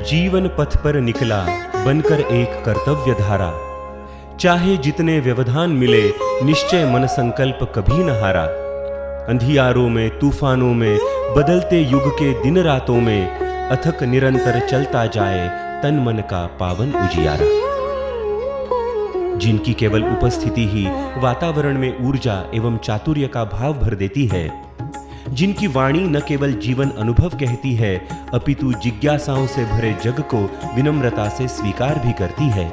जीवन पथ पर निकला बनकर एक कर्तव्य धारा, चाहे जितने व्यवधान मिले निश्चय मन संकल्प कभी न हारा। अंधियारों में तूफानों में बदलते युग के दिन रातों में अथक निरंतर चलता जाए तन मन का पावन उजियारा। जिनकी केवल उपस्थिति ही वातावरण में ऊर्जा एवं चातुर्य का भाव भर देती है, जिनकी वाणी न केवल जीवन अनुभव कहती है अपितु जिज्ञासाओं से भरे जग को विनम्रता से स्वीकार भी करती है,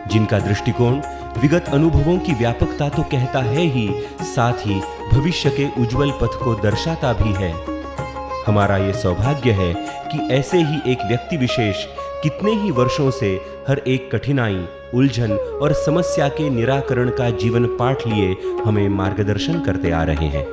जिनका दृष्टिकोण विगत अनुभवों की व्यापकता तो कहता है ही, साथ ही भविष्य के उज्जवल पथ को दर्शाता भी है। हमारा ये सौभाग्य है कि ऐसे ही एक व्यक्ति विशेष कितने ही वर्षों से हर एक कठिनाई, उलझन और समस्या के निराकरण का जीवन पाठ लिए हमें मार्गदर्शन करते आ रहे हैं।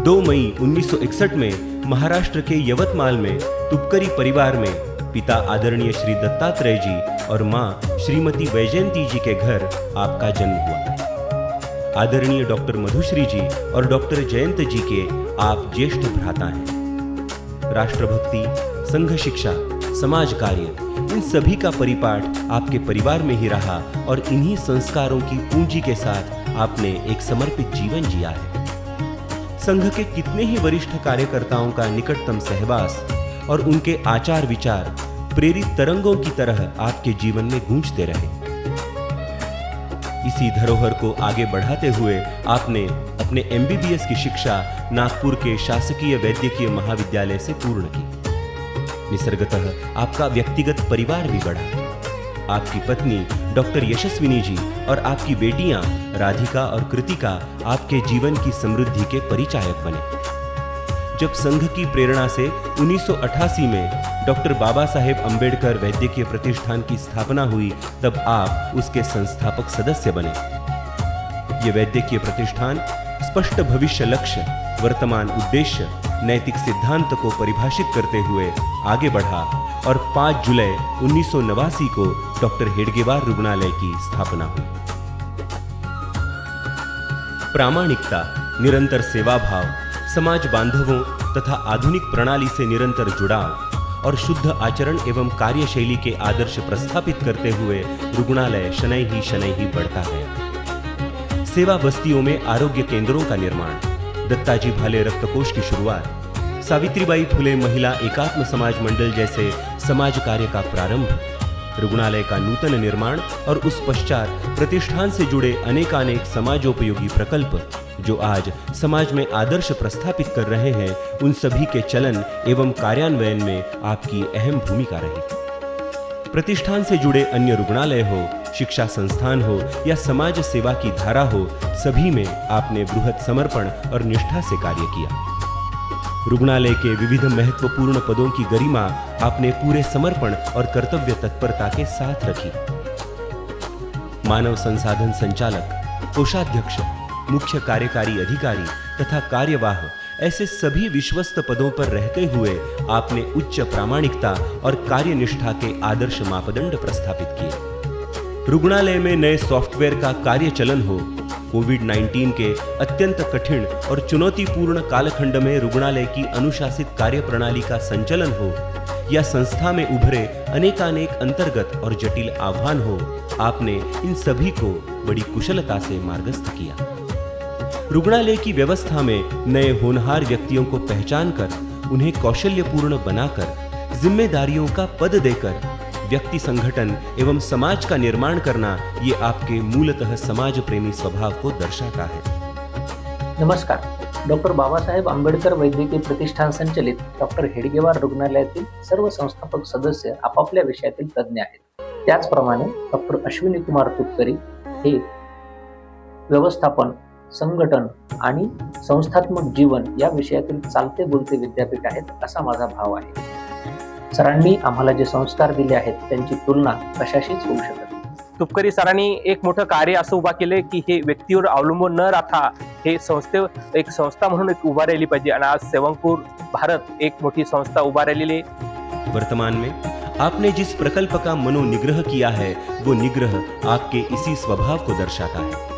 2 मई 1961 में महाराष्ट्र के यवतमाल में तुपकरी परिवार में पिता आदरणीय श्री दत्तात्रेय जी और मां श्रीमती वैजयंती जी के घर आपका जन्म हुआ। आदरणीय डॉक्टर मधुश्री जी और डॉक्टर जयंत जी के आप ज्येष्ठ भ्राता हैं। राष्ट्रभक्ति, संघ शिक्षा, समाज कार्य, इन सभी का परिपाठ आपके परिवार में ही रहा और इन्हीं संस्कारों की पूंजी के साथ आपने एक समर्पित जीवन जिया है। संघ के कितने ही वरिष्ठ कार्यकर्ताओं का निकटतम सहवास और उनके आचार विचार प्रेरित तरंगों की तरह आपके जीवन में गूंजते रहे। इसी धरोहर को आगे बढ़ाते हुए आपने अपने MBBS की शिक्षा नागपुर के शासकीय वैद्यकीय महाविद्यालय से पूर्ण की। निसर्गतः आपका व्यक्तिगत परिवार भी बढ़ा। आपकी पत्नी डॉक्टर यशस्विनी जी और आपकी बेटियां राधिका और कृतिका आपके जीवन की समृद्धि के परिचायक बने। जब संघ की प्रेरणा से 1988 में डॉक्टर बाबा साहेब अंबेडकर वैद्यकीय प्रतिष्ठान की स्थापना हुई, तब आप उसके संस्थापक सदस्य बने। ये वैद्यकीय प्रतिष्ठान स्पष्ट भविष्य लक्ष्य, वर्तमान उद्देश्य, नैतिक सिद्धांत को परिभाषित करते हुए आगे बढ़ा और 5 जुलाई 1989 को डॉक्टर हेडगेवार रुग्णालय की स्थापना हुई। प्रामाणिकता, निरंतर सेवा भाव, समाज बांधवों तथा आधुनिक प्रणाली से निरंतर जुड़ाव और शुद्ध आचरण एवं कार्यशैली के आदर्श प्रस्थापित करते हुए रुग्णालय शनै ही बढ़ता है। सेवा बस्तियों में आरोग्य केंद्रों का निर्माण, दत्ताजी भाले रक्तकोष की शुरुआत, सावित्रीबाई फुले महिला एकात्म समाज मंडल जैसे समाज कार्य का प्रारंभ, रुग्णालय का नूतन निर्माण और उस पश्चात प्रतिष्ठान से जुड़े अनेकानेक समाजोपयोगी प्रकल्प जो आज समाज में आदर्श प्रस्थापित कर रहे हैं, उन सभी के चलन एवं कार्यान्वयन में आपकी अहम भूमिका रही। प्रतिष्ठान से जुड़े अन्य रुग्णालय हो, शिक्षा संस्थान हो या समाज सेवा की धारा हो, सभी में आपने बृहत समर्पण और निष्ठा से कार्य किया। रुग्णालय के विविध महत्वपूर्ण पदों की गरिमा आपने पूरे समर्पण और कर्तव्य तत्परता के साथ रखी। मानव संसाधन संचालक, कोषाध्यक्ष, मुख्य कार्यकारी अधिकारी तथा कार्यवाह, ऐसे सभी विश्वस्त पदों पर रहते हुए आपने उच्च प्रामाणिकता और कार्यनिष्ठा के आदर्श मापदंड प्रस्थापित किए। रुग्णालय में नए सॉफ्टवेयर का कार्य चलन हो, कोविड-19 के अत्यंत कठिन और चुनौतीपूर्ण कालखंड में रुग्णालय की अनुशासित कार्यप्रणाली का संचालन हो या संस्था में उभरे अनेकानेक अंतर्गत और जटिल आह्वान हो, आपने इन सभी को बड़ी कुशलता से मार्गस्थ किया। रुग्णालय की व्यवस्था में नए होनहार व्यक्तियों को पहचान कर, उन्हें कौशल्यपूर्ण बनाकर, जिम्मेदारियों का पद देकर व्यक्ति संगठन एवं समाज का निर्माण करना, ये आपके मूलतः समाज प्रेमी स्वभाव को दर्शाता है। नमस्कार। डॉक्टर बाबासाहेब आंबेडकर वैद्यकीय प्रतिष्ठान संचलित डॉक्टर हेडगेवार रुग्णालयातील सर्व संस्थापक सदस्य आपापल्या विषयातील तज्ज्ञ आहेत। त्याचप्रमाणे डॉक्टर अश्विनी कुमार तुपकरी हे व्यवस्थापन, संघटन आणि संस्थात्मक जीवन या विषयातील चालते बोलते विद्यापीठ आहेत, असा माझा भाव आहे। सरांनी आम्हाला जे संस्कार दिले आहेत त्यांची तुलना कशाशीच होऊ शकत नाही। तुपकरी सरांनी एक मोठं कार्य असं उभा केले की हे व्यक्तीवर अवलंबून न राहता हे एक संस्था म्हणून एक उभा राहिली पाहिजे आणि आज सेवंगपूर भारत एक मोठी संस्था उभा राहिलेली आहे। वर्तमान में आपने जिस प्रकल्प का मनोनिग्रह किया है, वो निग्रह आपके इसी स्वभाव को दर्शाता है।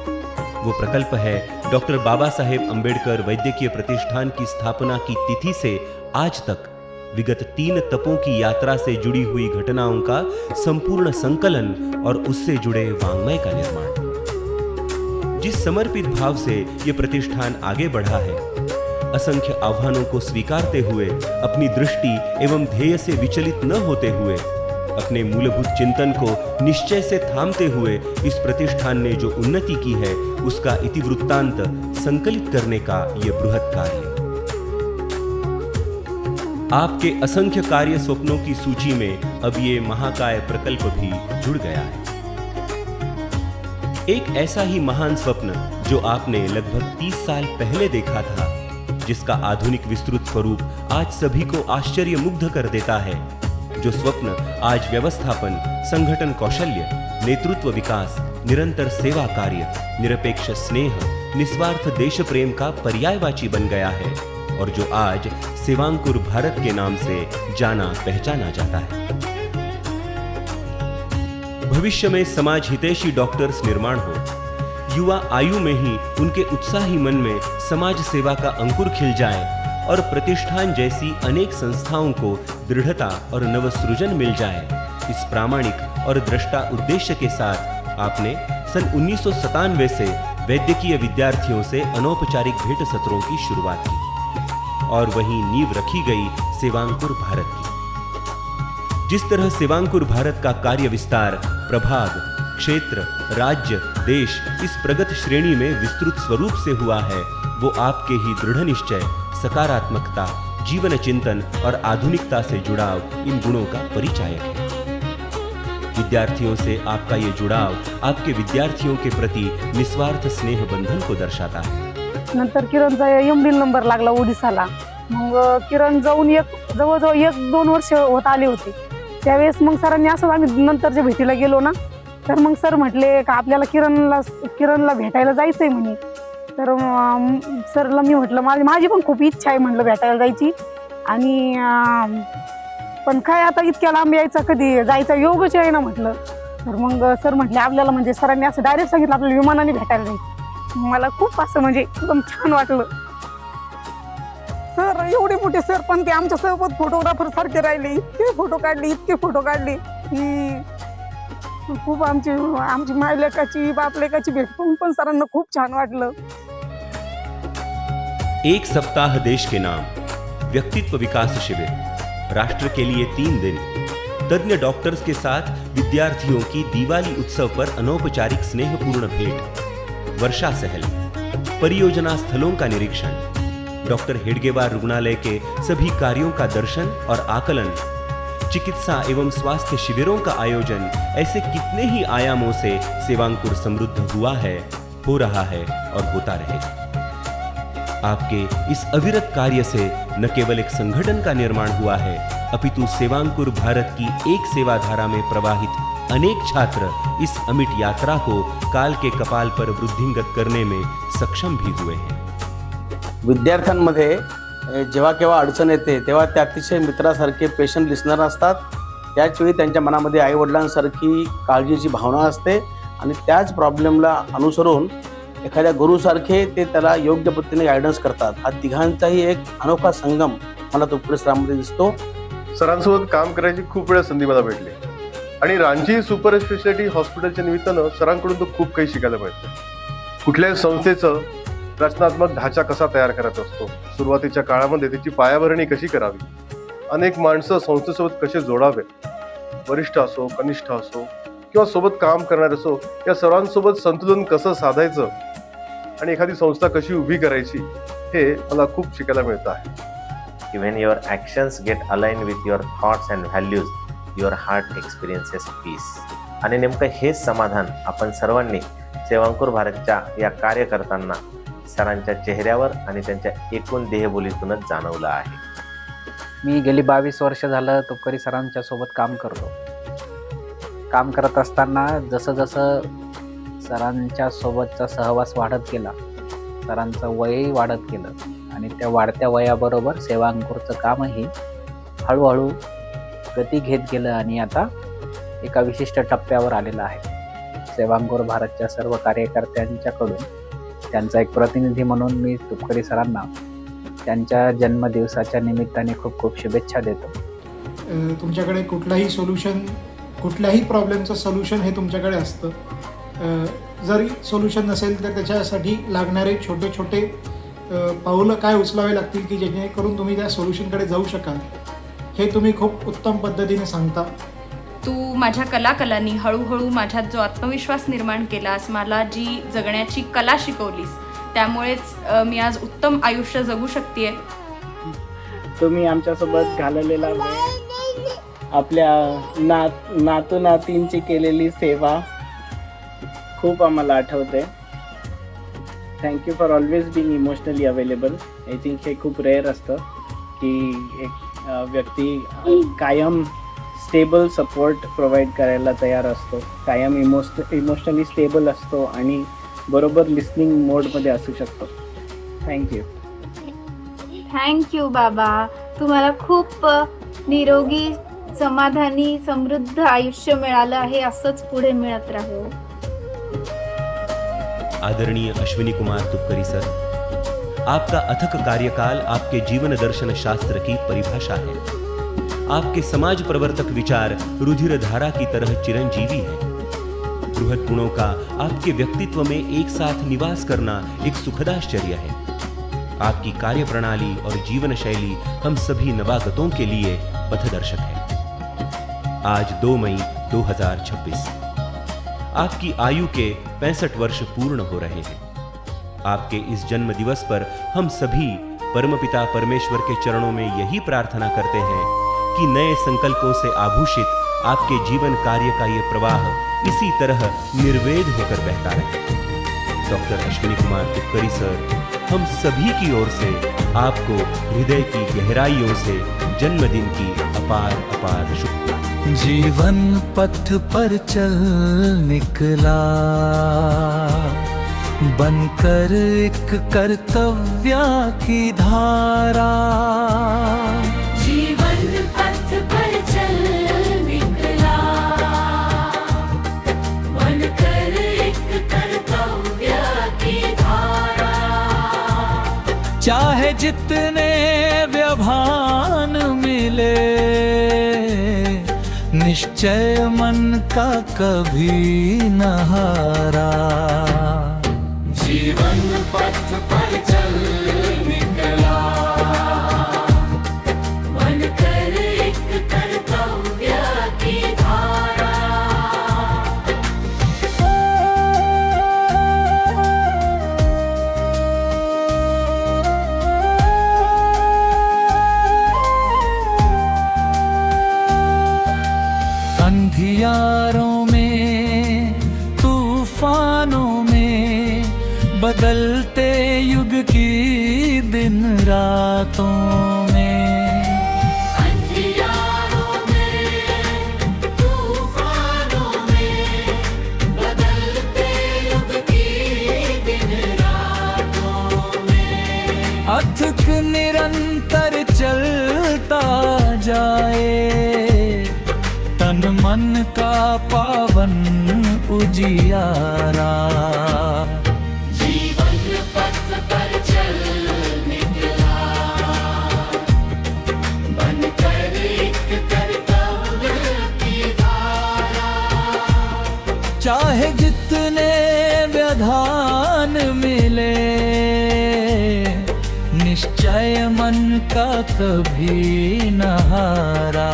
वो प्रकल्प है डॉक्टर बाबा साहेब अंबेडकर वैद्यकीय प्रतिष्ठान की स्थापना की तिथि से आज तक विगत 3 तपों की यात्रा से जुड़ी हुई घटनाओं का संपूर्ण संकलन और उससे जुड़े वाङ्मय का निर्माण। जिस समर्पित भाव से ये प्रतिष्ठान आगे बढ़ा है, असंख्य आह्वानों को स्वीकारते हुए, अपनी दृष्टि एवं ध्येय से विचलित न होते हुए, अपने मूलभूत चिंतन को निश्चय से थामते हुए इस प्रतिष्ठान ने जो उन्नति की है, उसका इतिवृत्तांत संकलित करने का यह बृहत् कार्य। आपके असंख्य कार्य स्वप्नों की सूची में अब ये महाकाय प्रकल्प भी जुड़ गया है। एक ऐसा ही महान स्वप्न जो आपने लगभग 30 साल पहले देखा था, जिसका आधुनिक विस्तृत स्वरूप आज सभी को आश्चर्य मुग्ध कर देता है, जो स्वप्न आज व्यवस्थापन, संगठन कौशल्य, नेतृत्व विकास, निरंतर सेवा कार्य, निरपेक्ष स्नेह, निस्वार्थ देश प्रेम का पर्यायवाची बन गया है और जो आज सेवांकुर भारत के नाम से जाना पहचाना जाता है। भविष्य में समाज हितैषी डॉक्टर्स निर्माण हो, युवा आयु में ही उनके उत्साही मन में समाज सेवा का अंकुर खिल जाए और प्रतिष्ठान जैसी अनेक संस्थाओं को दृढ़ता और नवसृजन मिल जाए, इस प्रामाणिक और दृष्टा उद्देश्य के साथ आपने सन 1997 से वैद्यकीय विद्यार्थियों से अनौपचारिक भेंट सत्रों की शुरुआत की और वहीं नींव रखी गई सेवांकुर भारत की। जिस तरह सेवांकुर भारत का कार्य विस्तार प्रभाग, क्षेत्र, राज्य, देश इस प्रगत श्रेणी में विस्तृत स्वरूप से हुआ है, वो आपके ही दृढ़ निश्चय, सकारात्मकता, जीवन चिंतन और आधुनिकता से जुड़ाव इन गुणों का परिचायक है। विद्यार्थियों से आपका ये जुड़ाव आपके विद्यार्थियों के प्रति निस्वार्थ स्नेह बंधन को दर्शाता है। नंतर किरणचा MD नंबर लागला ओडिसाला। मग किरण जाऊन जवळजवळ 1-2 वर्ष होत आले होते। त्यावेळेस मग सरांनी असं आम्ही नंतरच्या भेटीला गेलो ना, तर मग सर म्हटले का आपल्याला किरणला भेटायला जायचंय म्हणे। तर सरला मी म्हटलं माझी पण खूप इच्छा आहे म्हटलं भेटायला जायची, आणि पण काय आता इतक्या लांब यायचा कधी जायचा योगच आहे ना म्हटलं। तर मग सर म्हटले आपल्याला, म्हणजे सरांनी असं डायरेक्ट सांगितलं आपल्याला विमानाने भेटायला जायचं। मला खूप असं म्हणजे एकदम छान वाटलं। सर एवढे मोठे सर पण ते आमच्या सोबत फोटोग्राफर सारखे राहिले, इतके फोटो काढले की खूप आमची मायलेकाची बापलेकाची भेट पण सरांना खूप छान वाटलं। एक सप्ताह देश के नाम, व्यक्तित्व विकास शिविर, राष्ट्र के लिए 3 दिन, तज्ञ डॉक्टर्स के साथ विद्यार्थियों की दिवाली उत्सव पर अनौपचारिक स्नेहपूर्ण भेंट, वर्षा सहल, परियोजना स्थलों का निरीक्षण, डॉक्टर हेडगेवार रुग्णालय के सभी कार्यों का दर्शन और आकलन, चिकित्सा एवं स्वास्थ्य शिविरों का आयोजन, ऐसे कितने ही आयामों से सेवांकुर समृद्ध हुआ है, हो रहा है और होता रहेगा। आपके इस अविरत कार्य से न केवल एक संगठन का निर्माण हुआ है, अपितु सेवांकुर भारत की एक सेवाधारा में प्रवाहित अनेक छात्र इस अमिट यात्रा को काल के कपाल पर वृद्धिंगत करने में सक्षम भी हुए हैं। विद्यार्थ्यांमध्ये जेव्हा केव्हा अडचण येते तेव्हा ते अतिशय मित्रासारखे पेशंट लिस्नर असतात। त्याचवेळी त्यांच्या मनामध्ये आईवडिलांसारखी काळजीची भावना असते आणि त्याच प्रॉब्लेमला अनुसरून एखाद्या गुरुसारखे ते त्याला योग्य पद्धतीने गायडन्स करतात। हा तिघांचाही एक अनोखा संगम मला तुपकडे सरांमध्ये दिसतो। सरांसोबत काम करायची खूप वेळा संधी मला भेटली आणि रांची सुपर स्पेशालिटी हॉस्पिटलच्या निमित्तानं सरांकडून तो खूप काही शिकायला मिळतं। कुठल्याही संस्थेचं रचनात्मक ढाचा कसा तयार करायचा असतो, सुरुवातीच्या काळामध्ये त्याची पायाभरणी कशी करावी, अनेक माणसं संस्थेसोबत कसे जोडावे, वरिष्ठ असो कनिष्ठ असो किंवा सोबत काम करणारे असो, या सर्वांसोबत संतुलन कसं साधायचं आणि एखादी संस्था कशी उभी करायची, हे मला खूप शिकायला मिळतं आहे। When your actions get aligned with your thoughts and values, your heart experiences peace. आणि नेमकं हेच समाधान आपण सर्वांनी सेवांकुर भारतच्या या कार्य करताना सरांच्या चेहऱ्यावर आणि त्यांच्या एकूण देहबोलीतूनच जाणवलं आहे। मी गेली 22 वर्ष झालं तुपकरी सरांच्या सोबत काम करतो। काम करत असताना जसं जसं सरांच्या सोबतचा सहवास वाढत गेला, सरांचं वयही वाढत गेलं आणि त्या वाढत्या वयाबरोबर सेवांकुरचं कामही हळूहळू गती घेत गेलं आणि आता एका विशिष्ट टप्प्यावर आलेलं आहे। सेवांकुर भारतच्या सर्व कार्यकर्त्यांच्याकडून त्यांचा एक प्रतिनिधी म्हणून मी तुपकरी सरांना त्यांच्या जन्मदिवसाच्या निमित्ताने खूप खूप शुभेच्छा देतो. तुमच्याकडे कुठल्याही प्रॉब्लेमचं सोल्युशन हे तुमच्याकडे असतं. जरी सोल्युशन नसेल तर त्याच्यासाठी लागणारे छोटे छोटे पाऊलं काय उचलावे लागतील की जेणेकरून तुम्ही त्या सोल्युशनकडे जाऊ शकाल, हे तुम्ही खूप उत्तम पद्धतीने सांगता. तू माझ्या कलांनी हळूहळू माझ्यात जो आत्मविश्वास निर्माण केलास, मला जी जगण्याची कला शिकवलीस, त्यामुळेच मी आज उत्तम आयुष्य जगू शकते. तुम्ही आमच्यासोबत घालवलेला वेळ, आपल्या नातू नातींची केलेली सेवा खूप आम्हाला आठवते. Thank you for always being emotionally available. I think हे खूप रेअर असतं की एक व्यक्ती कायम स्टेबल सपोर्ट प्रोव्हाइड करायला तयार असतो, कायम इमोशनली स्टेबल असतो आणि बरोबर लिस्निंग मोडमध्ये असू शकतो. थँक्यू. थँक्यू बाबा. तुम्हाला खूप निरोगी, समाधानी, समृद्ध आयुष्य मिळालं आहे. असंच पुढे मिळत राहू. आदरणीय अश्विनी कुमार तुपकरी सर, आपका अथक कार्यकाल आपके जीवन दर्शन शास्त्र की परिभाषा है. आपके समाज प्रवर्तक विचार रुधिर धारा की तरह चिरंजीवी है. बृहद गुणों का आपके व्यक्तित्व में एक साथ निवास करना एक सुखद आश्चर्य है. आपकी कार्य प्रणाली और जीवन शैली हम सभी नवागतों के लिए पथदर्शक है. आज 2 मई 2026 आपकी आयु के 65 वर्ष पूर्ण हो रहे हैं. आपके इस जन्म दिवस पर हम सभी परमपिता परमेश्वर के चरणों में यही प्रार्थना करते हैं कि नए संकल्पों से आभूषित आपके जीवन कार्य का ये प्रवाह इसी तरह निर्वेद होकर बहता रहे. डॉक्टर अश्विनी कुमार तुपकरी सर, हम सभी की ओर से आपको हृदय की गहराइयों से जन्मदिन की अपार अपार शुभकामनाएं. जीवन पथ पर चल निकला, बनकर एक कर्तव्य की धारा. जीवन पथ पर चल निकला, बनकर एक कर्तव्य की धारा. चाहे जितने व्यवधान मिले, निश्चय मन का कभी न हारा. जीवन पथ पर चल निकला, बनकर एक कर्तव्य की धारा. अंधियारों में, तूफानों में, बदलते युग की दिन रातों में. अंधियारों में, तूफानों में, बदलते युग की दिन रातों में. अथक निरंतर चलता जाए, तन मन का पावन उजियारा. जीवन पथ पर चल निकला, बनकर एक कर्तव्य की धारा. चाहे जितने व्यवधान मिले, निश्चय मन का कभी न हारा.